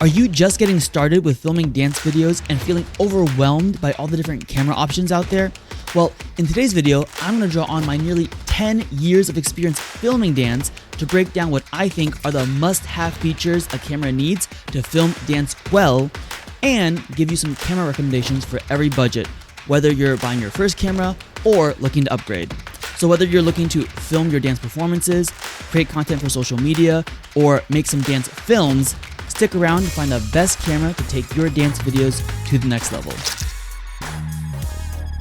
Are you just getting started with filming dance videos and feeling overwhelmed by all the different camera options out there? Well, in today's video, I'm going to draw on my nearly 10 years of experience filming dance to break down what I think are the must-have features a camera needs to film dance well, and give you some camera recommendations for every budget, whether you're buying your first camera or looking to upgrade. So whether you're looking to film your dance performances, create content for social media, or make some dance films, stick around to find the best camera to take your dance videos to the next level.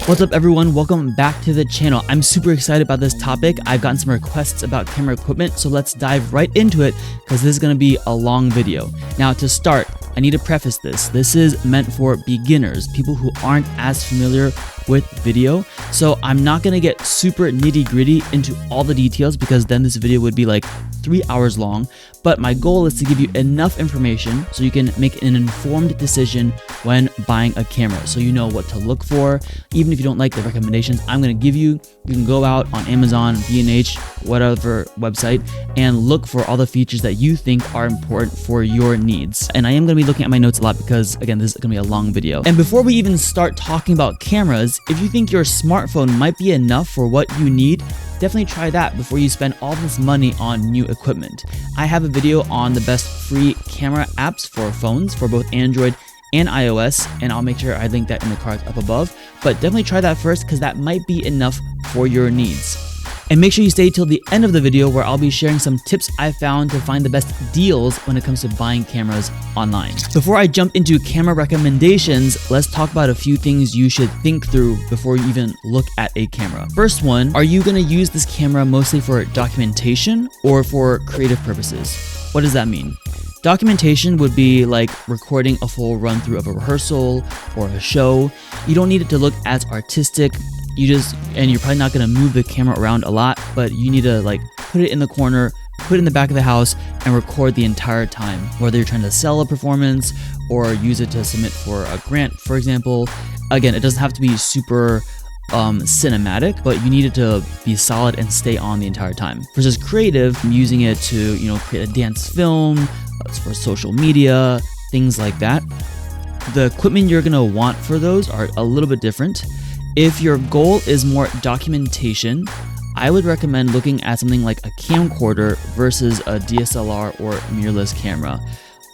What's up everyone, welcome back to the channel. I'm super excited about this topic. I've gotten some requests about camera equipment, so let's dive right into it because this is going to be a long video. Now to start, I need to preface this. This is meant for beginners, people who aren't as familiar with video. So I'm not going to get super nitty-gritty into all the details because then this video would be like 3 hours long. But my goal is to give you enough information so you can make an informed decision when buying a camera. So you know what to look for. Even if you don't like the recommendations I'm going to give you, you can go out on Amazon, B&H, whatever website, and look for all the features that you think are important for your needs. And I am going to be looking at my notes a lot because, again, this is going to be a long video. And before we even start talking about cameras, if you think your smartphone might be enough for what you need, definitely try that before you spend all this money on new equipment. I have a video on the best free camera apps for phones for both Android and iOS, and I'll make sure I link that in the cards up above. But definitely try that first because that might be enough for your needs. And make sure you stay till the end of the video where I'll be sharing some tips I found to find the best deals when it comes to buying cameras online. Before I jump into camera recommendations, let's talk about a few things you should think through before you even look at a camera. First one, are you going to use this camera mostly for documentation or for creative purposes? What does that mean? Documentation would be like recording a full run through of a rehearsal or a show. You don't need it to look as artistic. And you're probably not going to move the camera around a lot, but you need to like put it in the corner, put it in the back of the house, and record the entire time. Whether you're trying to sell a performance or use it to submit for a grant, for example. Again, it doesn't have to be super cinematic, but you need it to be solid and stay on the entire time. Versus creative, using it to create a dance film, for social media, things like that. The equipment you're going to want for those are a little bit different. If your goal is more documentation, I would recommend looking at something like a camcorder versus a DSLR or mirrorless camera.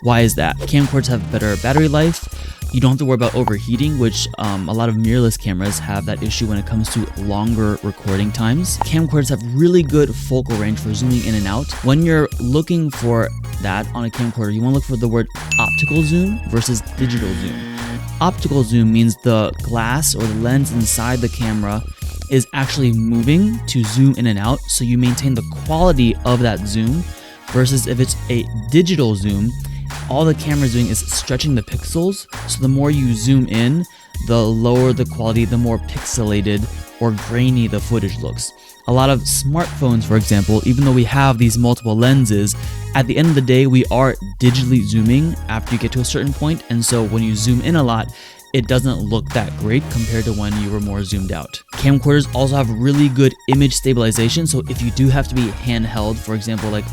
Why is that? Camcorders have better battery life. You don't have to worry about overheating, which a lot of mirrorless cameras have that issue when it comes to longer recording times. Camcorders have really good focal range for zooming in and out. When you're looking for that on a camcorder, you want to look for the word optical zoom versus digital zoom. Optical zoom means the glass or the lens inside the camera is actually moving to zoom in and out, so you maintain the quality of that zoom, versus if it's a digital zoom, all the camera is doing is stretching the pixels, so the more you zoom in, the lower the quality, the more pixelated or grainy the footage looks. A lot of smartphones, for example, even though we have these multiple lenses, at the end of the day, we are digitally zooming after you get to a certain point, and so when you zoom in a lot, it doesn't look that great compared to when you were more zoomed out. Camcorders also have really good image stabilization, so if you do have to be handheld, for example, like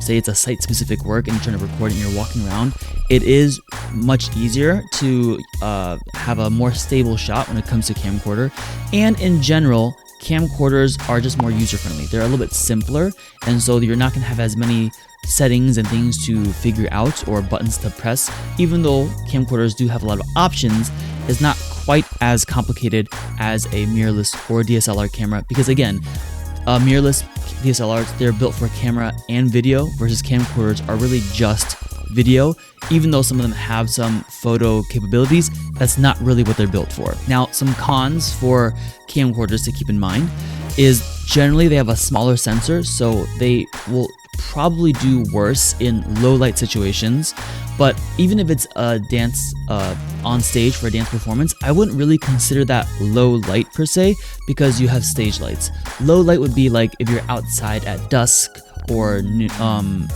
say it's a site-specific work and you're trying to record it and you're walking around, it is much easier to have a more stable shot when it comes to camcorder. And in general, camcorders are just more user-friendly. They're a little bit simpler, and so you're not going to have as many settings and things to figure out or buttons to press. Even though camcorders do have a lot of options, it's not quite as complicated as a mirrorless or DSLR camera because, again, mirrorless DSLRs, they're built for camera and video, versus camcorders are really just video. Even though some of them have some photo capabilities, that's not really what they're built for. Now, some cons for camcorders to keep in mind is generally they have a smaller sensor, so they will probably do worse in low light situations. But even if it's a dance on stage for a dance performance, I wouldn't really consider that low light per se because you have stage lights. Low light would be like if you're outside at dusk or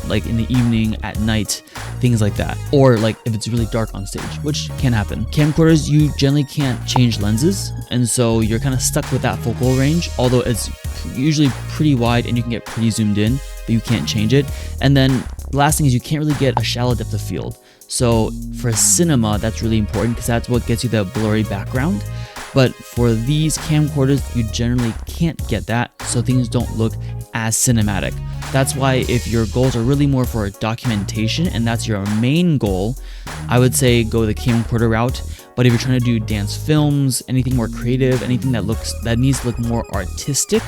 like in the evening, at night, things like that. Or like if it's really dark on stage, which can happen. Camcorders, you generally can't change lenses, and so you're kind of stuck with that focal range, although it's usually pretty wide and you can get pretty zoomed in, but you can't change it. And then the last thing is you can't really get a shallow depth of field. So for cinema, that's really important because that's what gets you the blurry background. But for these camcorders, you generally can't get that, so things don't look as cinematic. That's why if your goals are really more for documentation and that's your main goal, I would say go the camcorder route. But if you're trying to do dance films, anything more creative, anything that needs to look more artistic,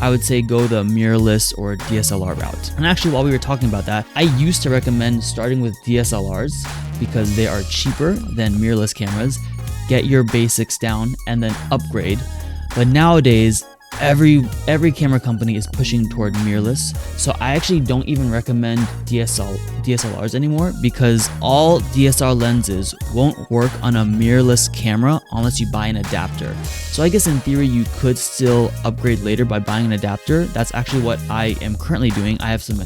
I would say go the mirrorless or DSLR route. And actually, while we were talking about that, I used to recommend starting with DSLRs because they are cheaper than mirrorless cameras. Get your basics down and then upgrade. But nowadays, every camera company is pushing toward mirrorless, so I actually don't even recommend DSLRs anymore because all DSLR lenses won't work on a mirrorless camera unless you buy an adapter. So I guess in theory you could still upgrade later by buying an adapter. That's actually what I am currently doing. I have some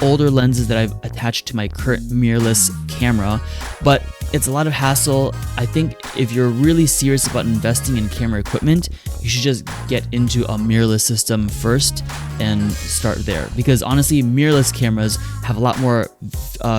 older lenses that I've attached to my current mirrorless camera, but it's a lot of hassle. I think if you're really serious about investing in camera equipment, you should just get into a mirrorless system first and start there, because honestly mirrorless cameras have a lot more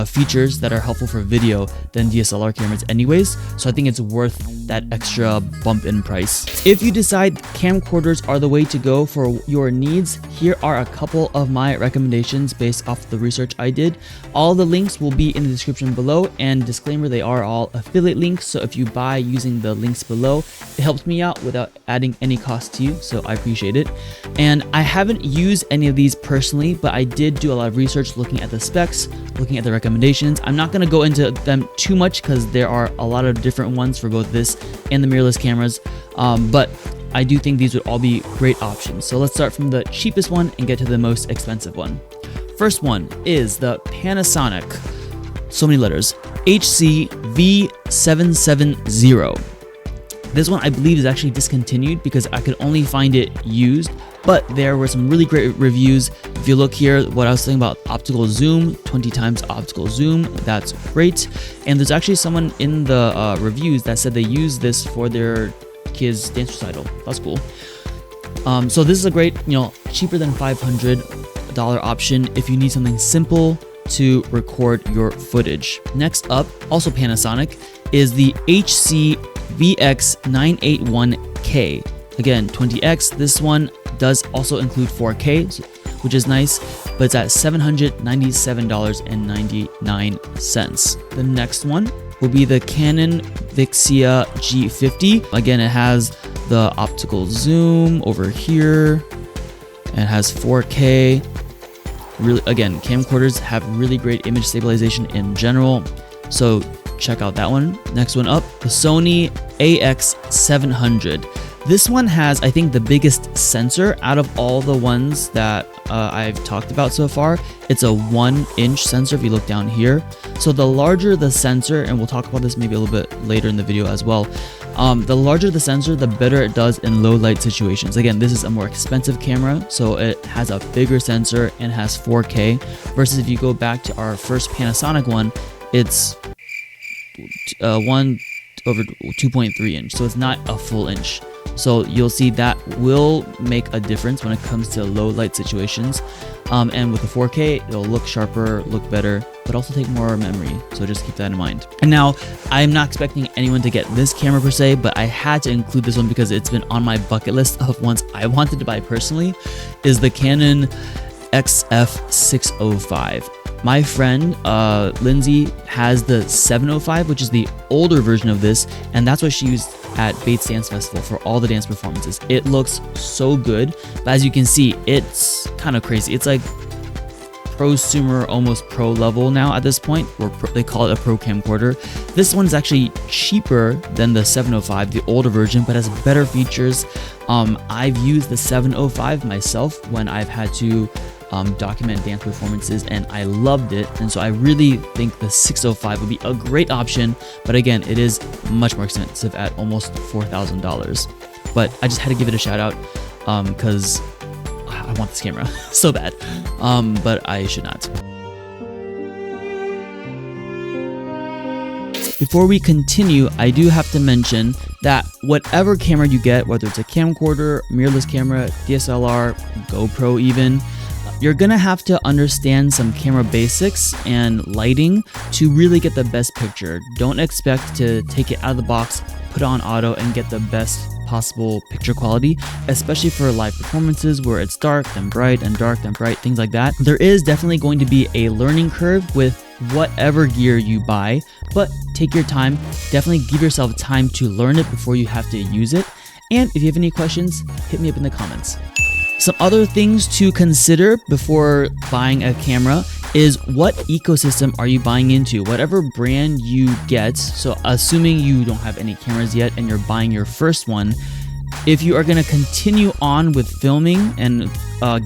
features that are helpful for video than DSLR cameras anyways, so I think it's worth that extra bump in price. If you decide camcorders are the way to go for your needs, here are a couple of my recommendations based off the research I did. All the links will be in the description below, and disclaimer, they are all affiliate links, so if you buy using the links below, it helps me out without adding any cost to you, so I appreciate it. And I haven't used any of these personally, but I did do a lot of research looking at the specs, looking at the recommendations. I'm not going to go into them too much because there are a lot of different ones for both this and the mirrorless cameras, but I do think these would all be great options. So let's start from the cheapest one and get to the most expensive one. First one is the Panasonic, so many letters, HC V770. This one I believe is actually discontinued because I could only find it used, but there were some really great reviews. If you look here, what I was saying about optical zoom, 20 times optical zoom, that's great. And there's actually someone in the reviews that said they use this for their kids' dance recital. That's cool. So this is a great, cheaper than $500 option if you need something simple to record your footage. Next up, also Panasonic, is the HC VX981K. Again, 20x. This one does also include 4K, which is nice, but it's at $797.99. The next one will be the Canon Vixia G50. Again, it has the optical zoom over here. It has 4K. Really, again, camcorders have really great image stabilization in general, so check out that one. Next one up, the Sony AX700. This one has, I think, the biggest sensor out of all the ones that I've talked about so far. It's a 1-inch sensor if you look down here. So the larger the sensor, and we'll talk about this maybe a little bit later in the video as well, the larger the sensor, the better it does in low light situations. Again, this is a more expensive camera, so it has a bigger sensor and has 4K, versus if you go back to our first Panasonic one, it's 1/2.3 inch, so it's not a full inch. So you'll see that will make a difference when it comes to low light situations. And with the 4K, it'll look sharper, look better, but also take more memory. So just keep that in mind. And now, I'm not expecting anyone to get this camera per se, but I had to include this one because it's been on my bucket list of ones I wanted to buy personally, is the Canon XF605. My friend Lindsay has the 705, which is the older version of this, and that's what she used at Bates Dance Festival for all the dance performances. It looks so good, but as you can see, it's kind of crazy. It's like prosumer, almost pro level now at this point, or they call it a pro camcorder. This one's actually cheaper than the 705, the older version, but has better features. I've used the 705 myself when I've had to document dance performances, and I loved it, and so I really think the 605 would be a great option, but again, it is much more expensive at almost $4,000. But I just had to give it a shout out because I want this camera so bad, but I should not. Before we continue, I do have to mention that whatever camera you get, whether it's a camcorder, mirrorless camera, DSLR, GoPro even, you're gonna have to understand some camera basics and lighting to really get the best picture. Don't expect to take it out of the box, put on auto, and get the best possible picture quality, especially for live performances where it's dark then bright and dark then bright, things like that. There is definitely going to be a learning curve with whatever gear you buy, but take your time. Definitely give yourself time to learn it before you have to use it. And if you have any questions, hit me up in the comments. Some other things to consider before buying a camera is what ecosystem are you buying into? Whatever brand you get, so assuming you don't have any cameras yet and you're buying your first one, if you are going to continue on with filming and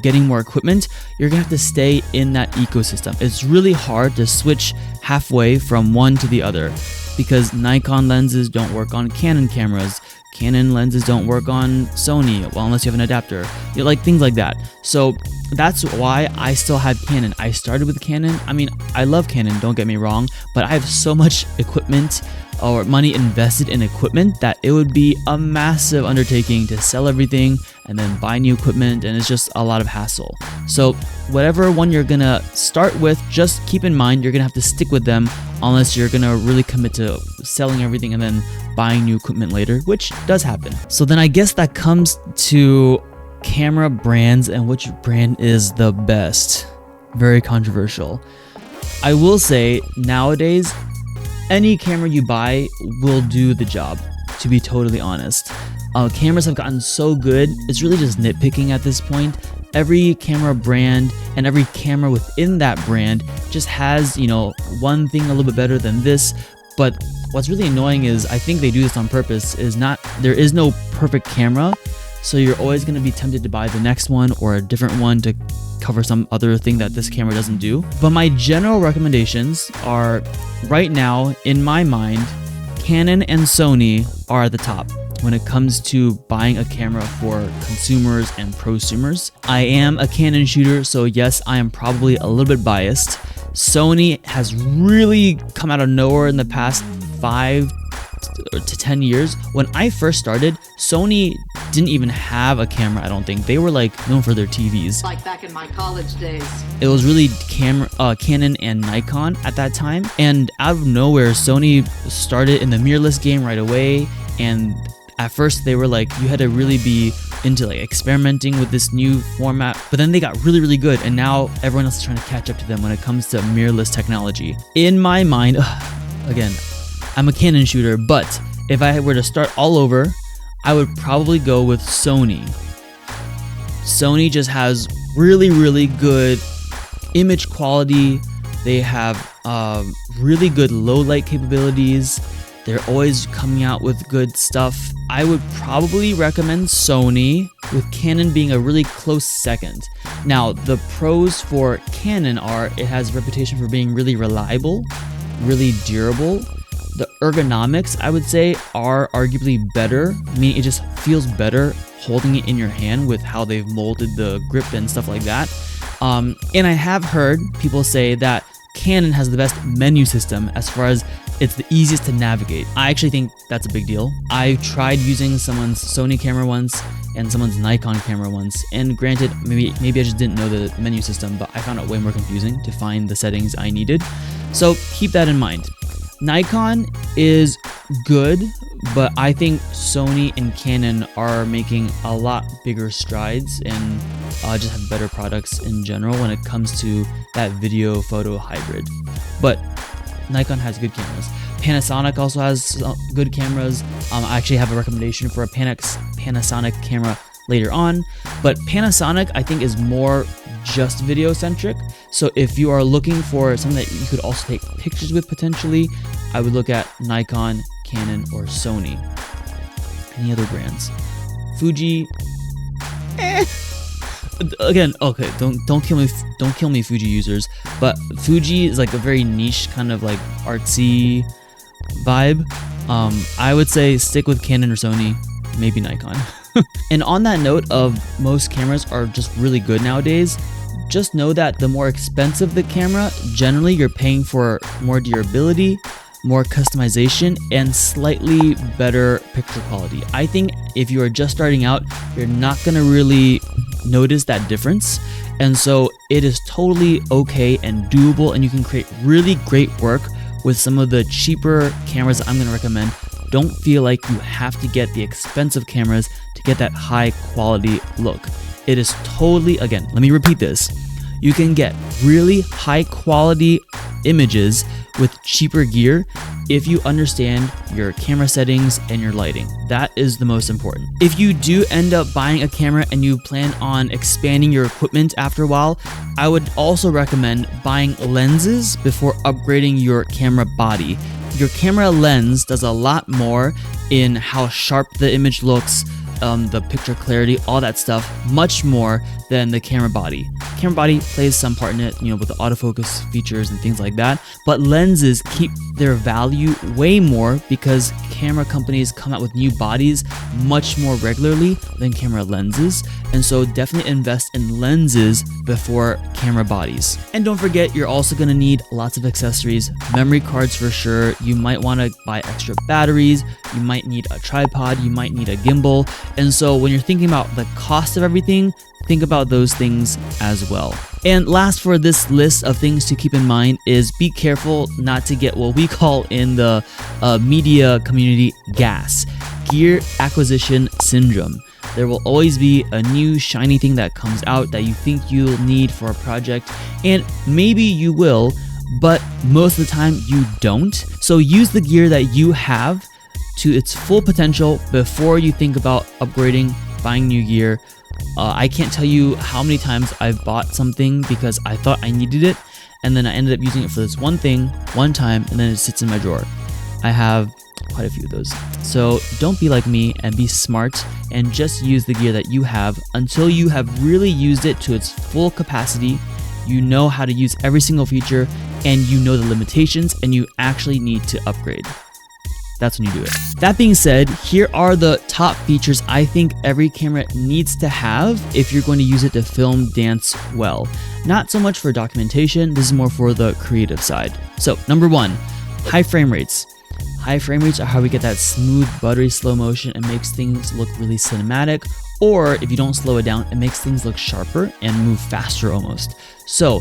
getting more equipment, you're going to have to stay in that ecosystem. It's really hard to switch halfway from one to the other because Nikon lenses don't work on Canon cameras. Canon lenses don't work on Sony, well, unless you have an adapter, like things like that. So that's why I still have Canon. I started with Canon. I mean, I love Canon, don't get me wrong, but I have so much equipment or money invested in equipment that it would be a massive undertaking to sell everything and then buy new equipment, and it's just a lot of hassle. So whatever one you're gonna start with, just keep in mind you're gonna have to stick with them unless you're gonna really commit to selling everything and then buying new equipment later, which does happen. So then I guess that comes to camera brands and which brand is the best. Very controversial. I will say nowadays, any camera you buy will do the job, to be totally honest. Cameras have gotten so good, it's really just nitpicking at this point. Every camera brand and every camera within that brand just has, one thing a little bit better than this. But what's really annoying is, I think they do this on purpose, there is no perfect camera. So you're always going to be tempted to buy the next one or a different one to cover some other thing that this camera doesn't do. But my general recommendations are, right now, in my mind, Canon and Sony are at the top when it comes to buying a camera for consumers and prosumers. I am a Canon shooter, so yes, I am probably a little bit biased. Sony has really come out of nowhere in the past 5 to 10 years. When I first started, Sony didn't even have a camera, I don't think. They were known for their TVs. Like back in my college days. It was really Canon and Nikon at that time. And out of nowhere, Sony started in the mirrorless game right away. And at first they were you had to really be into experimenting with this new format, but then they got really, really good. And now everyone else is trying to catch up to them when it comes to mirrorless technology. In my mind, again, I'm a Canon shooter, but if I were to start all over, I would probably go with Sony. Sony just has really, really good image quality. They have really good low light capabilities. They're always coming out with good stuff. I would probably recommend Sony, with Canon being a really close second. Now, the pros for Canon are it has a reputation for being really reliable, really durable. The ergonomics, I would say, are arguably better. I mean, it just feels better holding it in your hand with how they've molded the grip and stuff like that. And I have heard people say that Canon has the best menu system as far as it's the easiest to navigate. I actually think that's a big deal. I tried using someone's Sony camera once and someone's Nikon camera once, and granted, maybe I just didn't know the menu system, but I found it way more confusing to find the settings I needed. So keep that in mind. Nikon is good, but I think Sony and Canon are making a lot bigger strides and just have better products in general when it comes to that video photo hybrid. But Nikon has good cameras. Panasonic also has good cameras. I actually have a recommendation for a Panasonic camera later on, but Panasonic I think is more just video centric. So if you are looking for something that you could also take pictures with potentially, I would look at Nikon, Canon, or Sony. Any other brands? Fuji, Again, okay, don't kill me Fuji users, but Fuji is a very niche kind of artsy vibe. I would say stick with Canon or Sony, maybe Nikon. And on that note of most cameras are just really good nowadays, just know that the more expensive the camera, generally you're paying for more durability, more customization, and slightly better picture quality. I think if you are just starting out, you're not going to really notice that difference, And so it is totally okay and doable, and you can create really great work with some of the cheaper cameras that I'm going to recommend. Don't feel like you have to get the expensive cameras to get that high quality look. It is totally, again, let me repeat this. You can get really high quality images with cheaper gear if you understand your camera settings and your lighting. That is the most important. If you do end up buying a camera and you plan on expanding your equipment after a while, I would also recommend buying lenses before upgrading your camera body. Your camera lens does a lot more in how sharp the image looks, the picture clarity, all that stuff, much more than the camera body. Camera body plays some part in it, with the autofocus features and things like that, but lenses keep their value way more because camera companies come out with new bodies much more regularly than camera lenses, and so definitely invest in lenses before camera bodies. And don't forget, you're also going to need lots of accessories, memory cards for sure. You might want to buy extra batteries, you might need a tripod, you might need a gimbal, and so when you're thinking about the cost of everything, think about those things as well. And last for this list of things to keep in mind is be careful not to get what we call in the media community GAS, gear acquisition syndrome. There will always be a new shiny thing that comes out that you think you'll need for a project, and maybe you will, but most of the time you don't. So use the gear that you have to its full potential before you think about upgrading, buying new gear. I can't tell you how many times I've bought something because I thought I needed it, and then I ended up using it for this one thing, one time, and then it sits in my drawer. I have quite a few of those. So don't be like me and be smart and just use the gear that you have until you have really used it to its full capacity. You know how to use every single feature, and you know the limitations, and you actually need to upgrade. That's when you do it. That being said, here are the top features I think every camera needs to have if you're going to use it to film dance well. Not so much for documentation, this is more for the creative side. So number one, high frame rates. High frame rates are how we get that smooth, buttery slow motion and makes things look really cinematic. Or if you don't slow it down, it makes things look sharper and move faster almost. So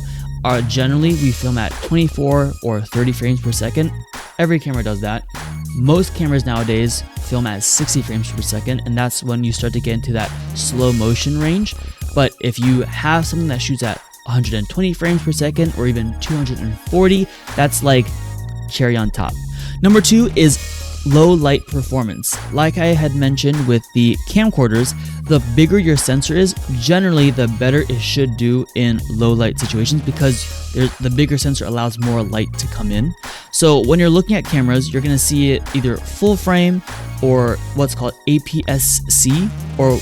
generally we film at 24 or 30 frames per second. Every camera does that. Most cameras nowadays film at 60 frames per second, and that's when you start to get into that slow motion range. But if you have something that shoots at 120 frames per second or even 240, that's like cherry on top. Number two is low light performance. Like I had mentioned with the camcorders, the bigger your sensor is, generally the better it should do in low light situations because the bigger sensor allows more light to come in. So when you're looking at cameras, you're going to see it either full frame or what's called APS-C, or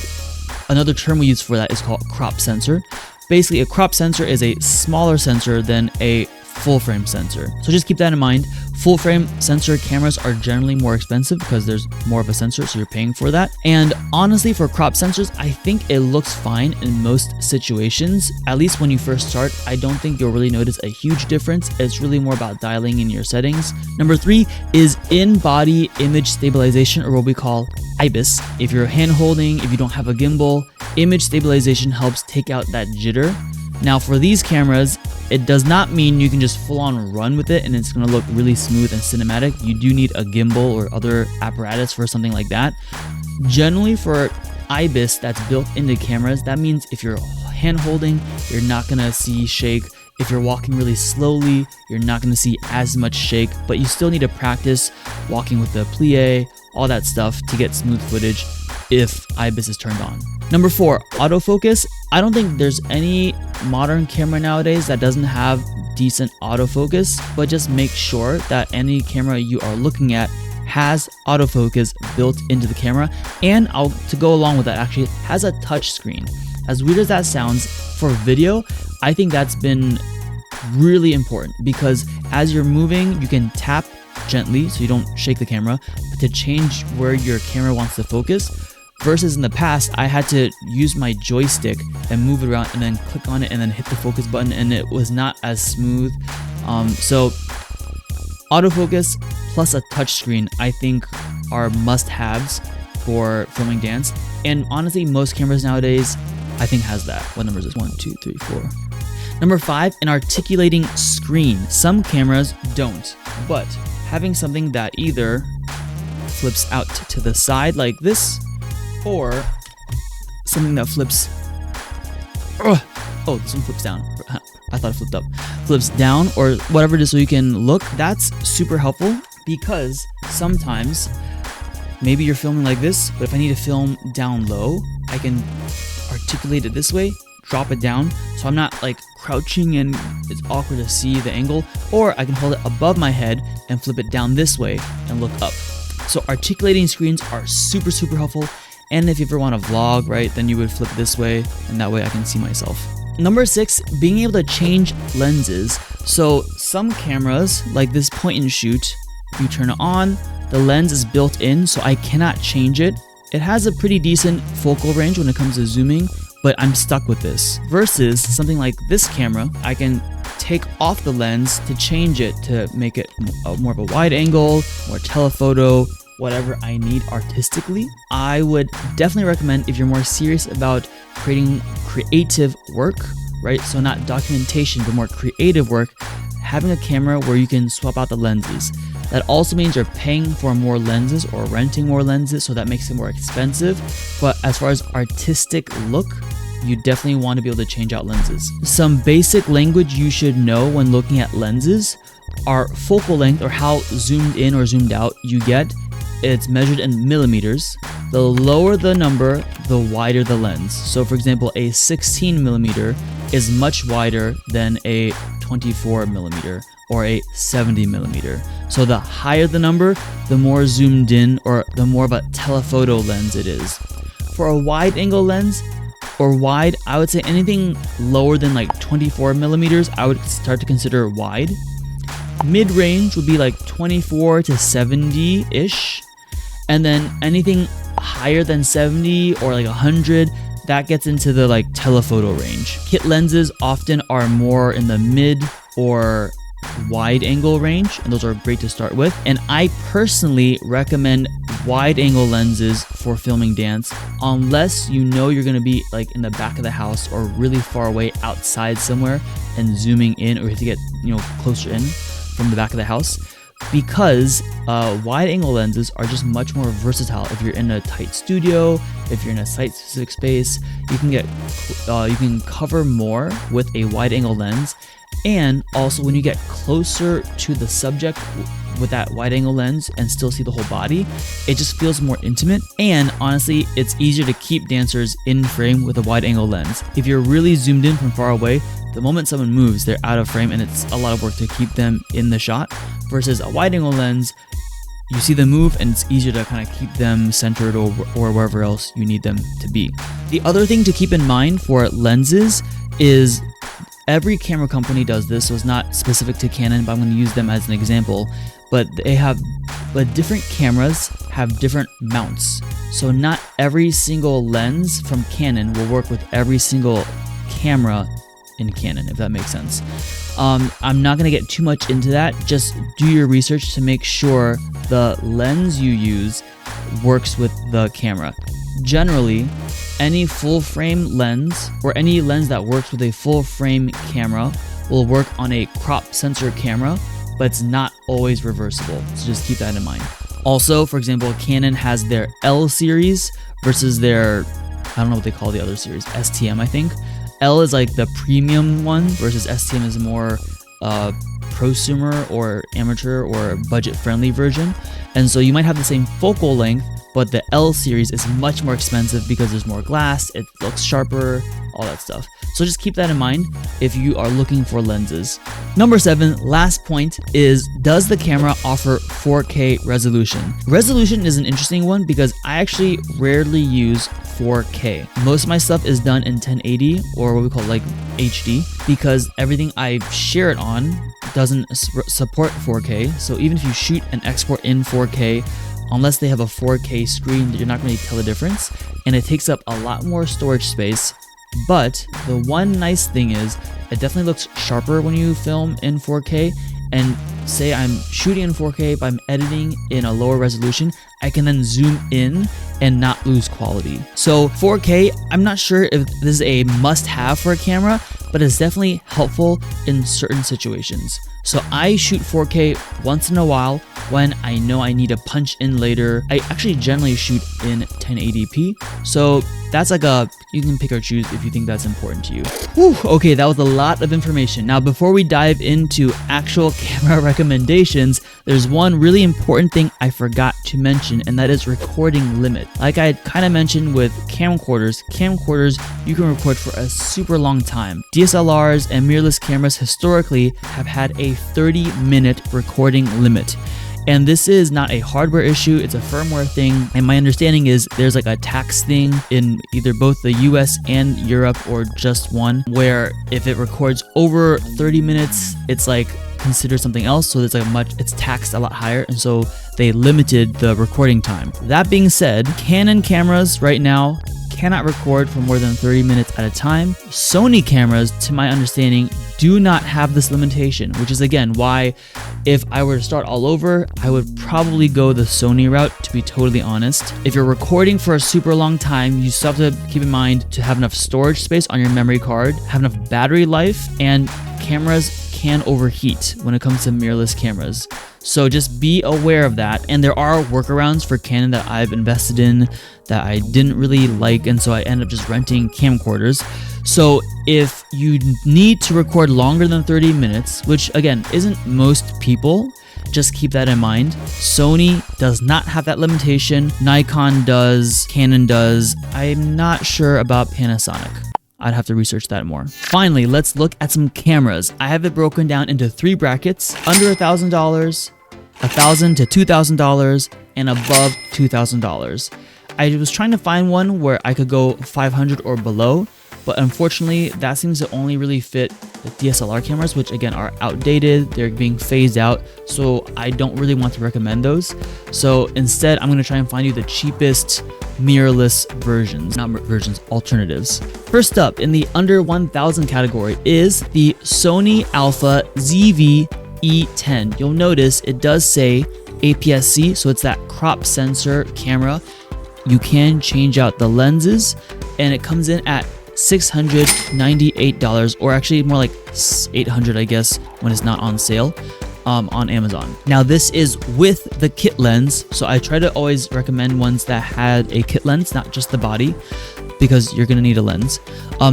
another term we use for that is called crop sensor. Basically, a crop sensor is a smaller sensor than a full frame sensor. So just keep that in mind. Full frame sensor cameras are generally more expensive because there's more of a sensor, so you're paying for that. And honestly, for crop sensors, I think it looks fine in most situations. At least when you first start, I don't think you'll really notice a huge difference. It's really more about dialing in your settings. Number three is in-body image stabilization, or what we call IBIS. If you're hand holding, if you don't have a gimbal, image stabilization helps take out that jitter. Now for these cameras, it does not mean you can just full on run with it and it's going to look really smooth and cinematic. You do need a gimbal or other apparatus for something like that. Generally for IBIS that's built into cameras, that means if you're hand holding, you're not going to see shake. If you're walking really slowly, you're not going to see as much shake, but you still need to practice walking with the plie, all that stuff to get smooth footage if IBIS is turned on. Number four, autofocus. I don't think there's any modern camera nowadays that doesn't have decent autofocus, but just make sure that any camera you are looking at has autofocus built into the camera, and to go along with that, actually has a touch screen. As weird as that sounds, for video, I think that's been really important because as you're moving, you can tap gently so you don't shake the camera, but to change where your camera wants to focus. Versus in the past, I had to use my joystick and move it around and then click on it and then hit the focus button, and it was not as smooth. So autofocus plus a touchscreen, I think, are must-haves for filming dance. And honestly, most cameras nowadays I think has that. What number is this? 1, 2, 3, 4. Number 5, an articulating screen. Some cameras don't, but having something that either flips out to the side like this, or something that flips. Oh, this one flips down. I thought it flipped up. Flips down or whatever it is so you can look. That's super helpful because sometimes maybe you're filming like this, but if I need to film down low, I can articulate it this way, drop it down, so I'm not like crouching and it's awkward to see the angle, or I can hold it above my head and flip it down this way and look up. So articulating screens are super, super helpful. And if you ever want to vlog, right, then you would flip this way and that way I can see myself. Number 6, being able to change lenses. So some cameras, like this point and shoot, you turn it on, the lens is built in, so I cannot change it. It has a pretty decent focal range when it comes to zooming, but I'm stuck with this. Versus something like this camera, I can take off the lens to change it to make it more of a wide angle, more telephoto, whatever I need artistically. I would definitely recommend if you're more serious about creating creative work, right? So not documentation, but more creative work, having a camera where you can swap out the lenses. That also means you're paying for more lenses or renting more lenses, so that makes it more expensive. But as far as artistic look, you definitely want to be able to change out lenses. Some basic language you should know when looking at lenses are focal length, or how zoomed in or zoomed out you get. It's measured in millimeters. The lower the number, the wider the lens. So for example, a 16 millimeter is much wider than a 24 millimeter or a 70 millimeter. So the higher the number, the more zoomed in or the more of a telephoto lens it is. For a wide angle lens, or wide, I would say anything lower than like 24 millimeters, I would start to consider wide. Mid-range would be like 24 to 70-ish. And then anything higher than 70 or like 100, that gets into the like telephoto range. Kit lenses often are more in the mid or wide angle range, and those are great to start with. And I personally recommend wide angle lenses for filming dance, unless you know you're gonna be like in the back of the house or really far away outside somewhere and zooming in, or you have to get, you know, closer in from the back of the house. Because wide angle lenses are just much more versatile. If you're in a tight studio, if you're in a site specific space, you can cover more with a wide angle lens. And also when you get closer to the subject with that wide angle lens and still see the whole body, it just feels more intimate. And honestly, it's easier to keep dancers in frame with a wide angle lens. If you're really zoomed in from far away, the moment someone moves, they're out of frame and it's a lot of work to keep them in the shot. Versus a wide angle lens, you see them move and it's easier to kind of keep them centered or wherever else you need them to be. The other thing to keep in mind for lenses is every camera company does this, so it's not specific to Canon, but I'm going to use them as an example. But different cameras have different mounts. So not every single lens from Canon will work with every single camera in Canon, if that makes sense. I'm not going to get too much into that. Just do your research to make sure the lens you use works with the camera. Generally, any full frame lens or any lens that works with a full frame camera will work on a crop sensor camera, but it's not always reversible. So just keep that in mind. Also, for example, Canon has their L series versus their, I don't know what they call the other series, STM, I think. L is like the premium one versus STM is more prosumer or amateur or budget-friendly version. And so you might have the same focal length, but the L series is much more expensive because there's more glass, it looks sharper, all that stuff. So just keep that in mind if you are looking for lenses. Number 7, last point is, does the camera offer 4K resolution? Resolution is an interesting one because I actually rarely use 4K. Most of my stuff is done in 1080 or what we call like HD, because everything I share it on doesn't support 4K. So even if you shoot and export in 4K, unless they have a 4K screen, you're not going to tell the difference, and it takes up a lot more storage space. But the one nice thing is it definitely looks sharper when you film in 4K, and say I'm shooting in 4K, but I'm editing in a lower resolution, I can then zoom in and not lose quality. So 4K, I'm not sure if this is a must-have for a camera, but it's definitely helpful in certain situations. So I shoot 4K once in a while when I know I need to punch in later. I actually generally shoot in 1080p. So that's like you can pick or choose if you think that's important to you. Whew, okay, that was a lot of information. Now, before we dive into actual camera recommendations, there's one really important thing I forgot to mention, and that is recording limit. Like I kind of mentioned with camcorders, you can record for a super long time. DSLRs and mirrorless cameras historically have had a 30-minute recording limit. And this is not a hardware issue, it's a firmware thing. And my understanding is there's like a tax thing in either both the US and Europe or just one, where if it records over 30 minutes, it's like considered something else. So there's it's taxed a lot higher. And so they limited the recording time. That being said, Canon cameras right now cannot record for more than 30 minutes at a time. Sony cameras, to my understanding, do not have this limitation, which is again why if I were to start all over, I would probably go the Sony route, to be totally honest. If you're recording for a super long time, you still have to keep in mind to have enough storage space on your memory card, have enough battery life, and cameras can overheat when it comes to mirrorless cameras. So just be aware of that. And there are workarounds for Canon that I've invested in that I didn't really like, and so I ended up just renting camcorders. So if you need to record longer than 30 minutes, which again isn't most people, just keep that in mind. Sony does not have that limitation. Nikon does, Canon does. I'm not sure about Panasonic. I'd have to research that more. Finally, let's look at some cameras. I have it broken down into 3 brackets: under $1,000, $1,000 to $2,000, and above $2,000. I was trying to find one where I could go 500 or below, but unfortunately that seems to only really fit the DSLR cameras, which again are outdated, they're being phased out, so I don't really want to recommend those. So instead, I'm going to try and find you the cheapest mirrorless versions, not versions, alternatives. First up in the under 1,000 category is the Sony Alpha ZV-E10. You'll notice it does say APS-C, so it's that crop sensor camera. You can change out the lenses, and it comes in at $698, or actually more like $800, I guess, when it's not on sale on Amazon. Now this is with the kit lens, so I try to always recommend ones that had a kit lens, not just the body, because you're gonna need a lens.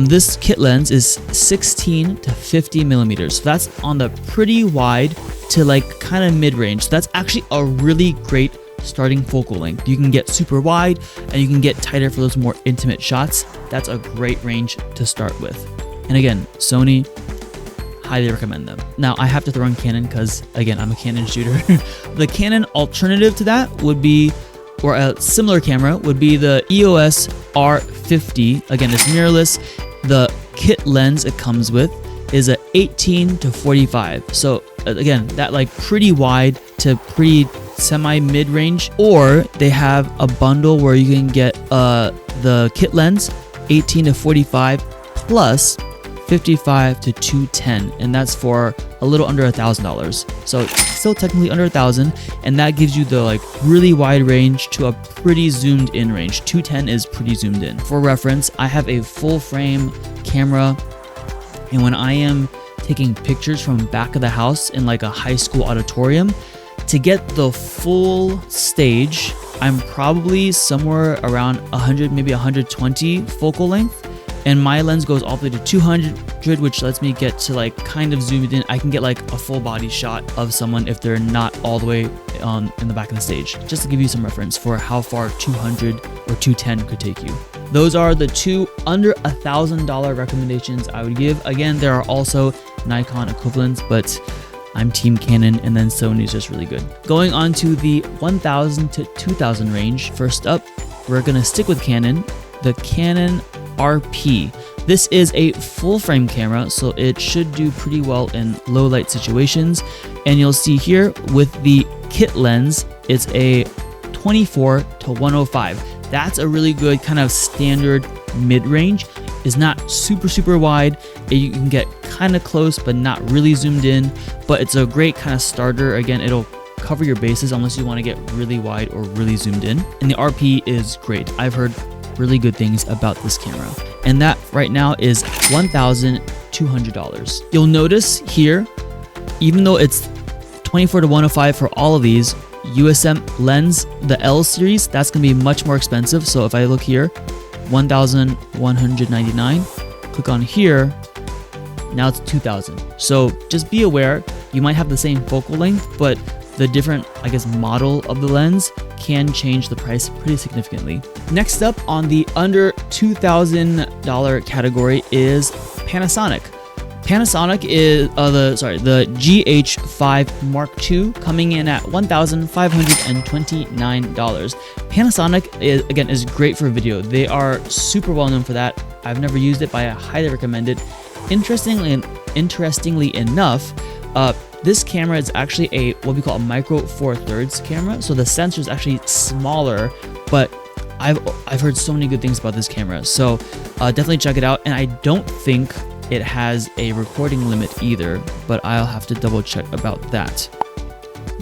This kit lens is 16 to 50 millimeters, so that's on the pretty wide to like kind of mid-range. So that's actually a really great starting focal length. You can get super wide and you can get tighter for those more intimate shots. That's a great range to start with. And again, Sony, highly recommend them. Now I have to throw in Canon because again, I'm a Canon shooter. The Canon alternative to that would be, or a similar camera would be the EOS R50. Again, it's mirrorless. The kit lens it comes with is a 18 to 45. So again, that like pretty wide to pretty semi mid-range, or they have a bundle where you can get the kit lens 18 to 45 plus 55 to 210, and that's for a little under $1,000. So still technically under 1,000, and that gives you the like really wide range to a pretty zoomed in range. 210 is pretty zoomed in. For reference, I have a full frame camera, and when I am taking pictures from back of the house in like a high school auditorium, to get the full stage, I'm probably somewhere around 100, maybe 120 focal length. And my lens goes all the way to 200, which lets me get to like kind of zoomed in. I can get like a full body shot of someone if they're not all the way in the back of the stage. Just to give you some reference for how far 200 or 210 could take you. Those are the 2 under $1,000 recommendations I would give. Again, there are also Nikon equivalents, but I'm team Canon, and then Sony's just really good. Going on to the 1,000 to 2,000 range. First up, we're gonna stick with Canon, the Canon RP. This is a full frame camera, so it should do pretty well in low light situations. And you'll see here with the kit lens, it's a 24 to 105. That's a really good kind of standard mid-range. It's not super wide, You can get kind of close, but not really zoomed in, but it's a great kind of starter. Again, it'll cover your bases unless you want to get really wide or really zoomed in. And the RP is great. I've heard really good things about this camera. And that right now is $1,200. You'll notice here, even though it's 24-105 for all of these, USM lens, the L series, that's going to be much more expensive. So if I look here, $1,199, click on here, now it's $2,000. So just be aware, you might have the same focal length, but the different, I guess, model of the lens can change the price pretty significantly. Next up on the under $2,000 category is Panasonic. Panasonic is the GH5 Mark II coming in at $1,529. Panasonic is great for video. They are super well known for that. I've never used it, but I highly recommend it. Interestingly enough, this camera is actually what we call a micro four thirds camera. So the sensor is actually smaller, but I've heard so many good things about this camera. So definitely check it out. And I don't think it has a recording limit either, but I'll have to double check about that.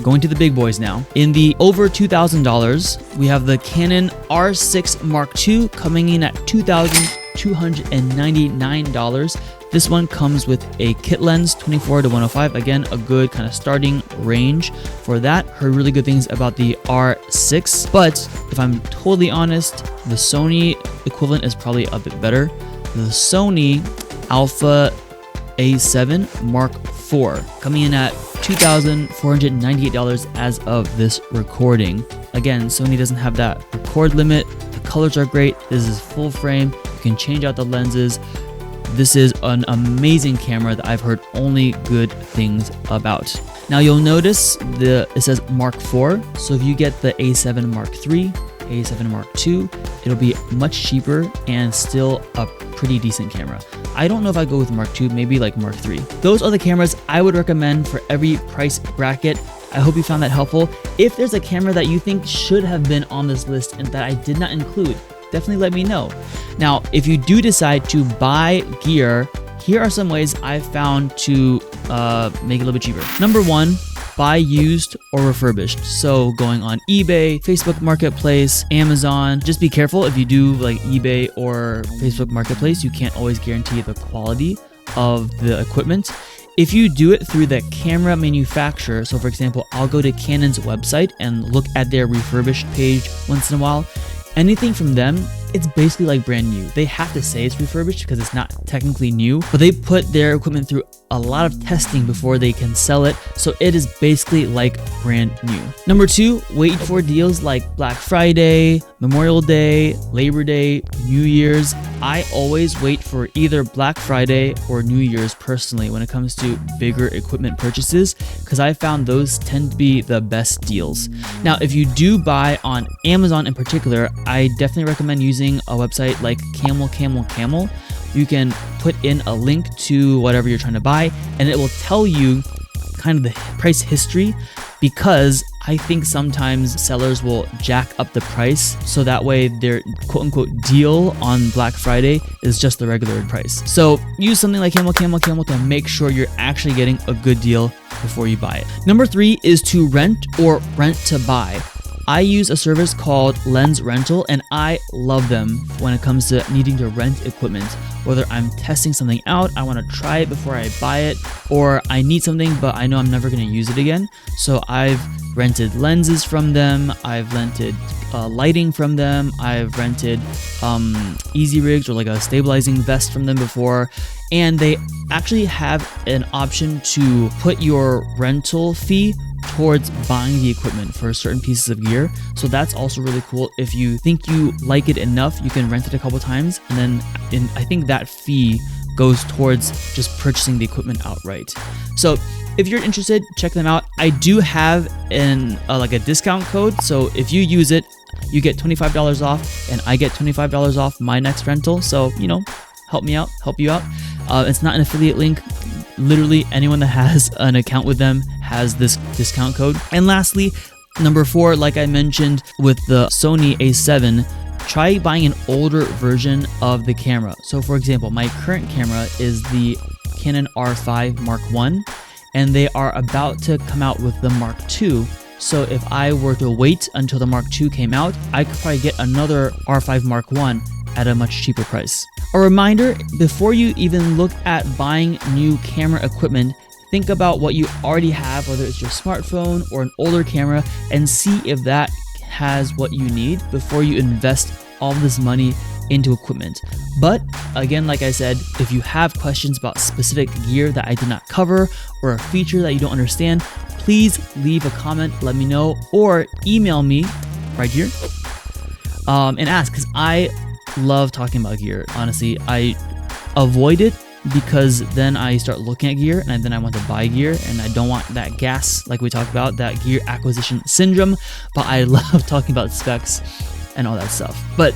Going to the big boys now. In the over $2,000, we have the Canon R6 Mark II coming in at $2,299. This one comes with a kit lens, 24-105. Again, a good kind of starting range for that. Heard really good things about the R6, but if I'm totally honest, the Sony equivalent is probably a bit better. The Sony Alpha A7 Mark IV coming in at $2,498 as of this recording. Again, Sony doesn't have that record limit. The colors are great. This is full frame. You can change out the lenses. This is an amazing camera that I've heard only good things about. Now you'll notice it says Mark IV. So if you get the A7 Mark III, A7 Mark II, it'll be much cheaper and still a pretty decent camera. I don't know if I go with Mark II, maybe like Mark III. Those are the cameras I would recommend for every price bracket. I hope you found that helpful. If there's a camera that you think should have been on this list and that I did not include, definitely let me know. Now, if you do decide to buy gear, here are some ways I've found to make it a little bit cheaper. Number one, buy used or refurbished. So going on eBay, Facebook Marketplace, Amazon. Just be careful if you do like eBay or Facebook Marketplace, you can't always guarantee the quality of the equipment. If you do it through the camera manufacturer, so for example, I'll go to Canon's website and look at their refurbished page once in a while. Anything from them, it's basically like brand new. They have to say it's refurbished because it's not technically new, but they put their equipment through a lot of testing before they can sell it, so it is basically like brand new. Number two, wait for deals like Black Friday, Memorial Day, Labor Day, New Year's. I always wait for either Black Friday or New Year's personally when it comes to bigger equipment purchases, because I found those tend to be the best deals. Now, if you do buy on Amazon in particular, I definitely recommend using a website like Camel. You can put in a link to whatever you're trying to buy, and it will tell you kind of the price history, because I think sometimes sellers will jack up the price so that way their quote-unquote deal on Black Friday is just the regular price. So use something like Camel to make sure you're actually getting a good deal before you buy it. Number three is to rent or rent to buy. I use a service called Lens Rental, and I love them when it comes to needing to rent equipment. Whether I'm testing something out, I want to try it before I buy it, or I need something but I know I'm never going to use it again. So I've rented lenses from them, I've rented lighting from them, I've rented easy rigs or like a stabilizing vest from them before, and they actually have an option to put your rental fee towards buying the equipment for certain pieces of gear. So that's also really cool. If you think you like it enough, you can rent it a couple times, and then I think that fee goes towards just purchasing the equipment outright. So if you're interested, check them out. I do have like a discount code, so if you use it, you get $25 off, and I get $25 off my next rental. So, you know, help you out. It's not an affiliate link. Literally anyone that has an account with them has this discount code. And lastly, number four, like I mentioned with the Sony A7, try buying an older version of the camera. So for example, my current camera is the Canon R5 Mark I, and they are about to come out with the Mark II. So if I were to wait until the Mark II came out, I could probably get another R5 Mark I at a much cheaper price. A reminder, before you even look at buying new camera equipment, think about what you already have, whether it's your smartphone or an older camera, and see if that has what you need before you invest all this money into equipment. But again, like I said, if you have questions about specific gear that I did not cover or a feature that you don't understand, please leave a comment, let me know, or email me right here and ask, because I love talking about gear. Honestly, I avoid it because then I start looking at gear and then I want to buy gear, and I don't want that gas, like we talked about, that gear acquisition syndrome. But I love talking about specs and all that stuff. But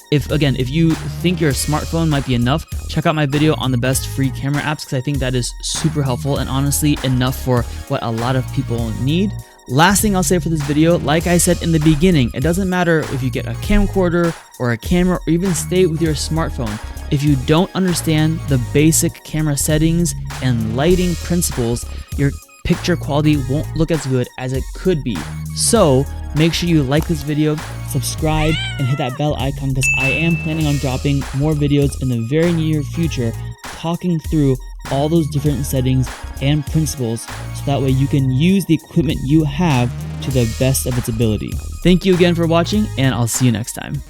if you think your smartphone might be enough, check out my video on the best free camera apps, because I think that is super helpful and honestly enough for what a lot of people need. Last thing I'll say for this video, like I said in the beginning, it doesn't matter if you get a camcorder or a camera or even stay with your smartphone. If you don't understand the basic camera settings and lighting principles, your picture quality won't look as good as it could be. So make sure you like this video, subscribe, and hit that bell icon, because I am planning on dropping more videos in the very near future talking through all those different settings and principles, so that way you can use the equipment you have to the best of its ability. Thank you again for watching, and I'll see you next time.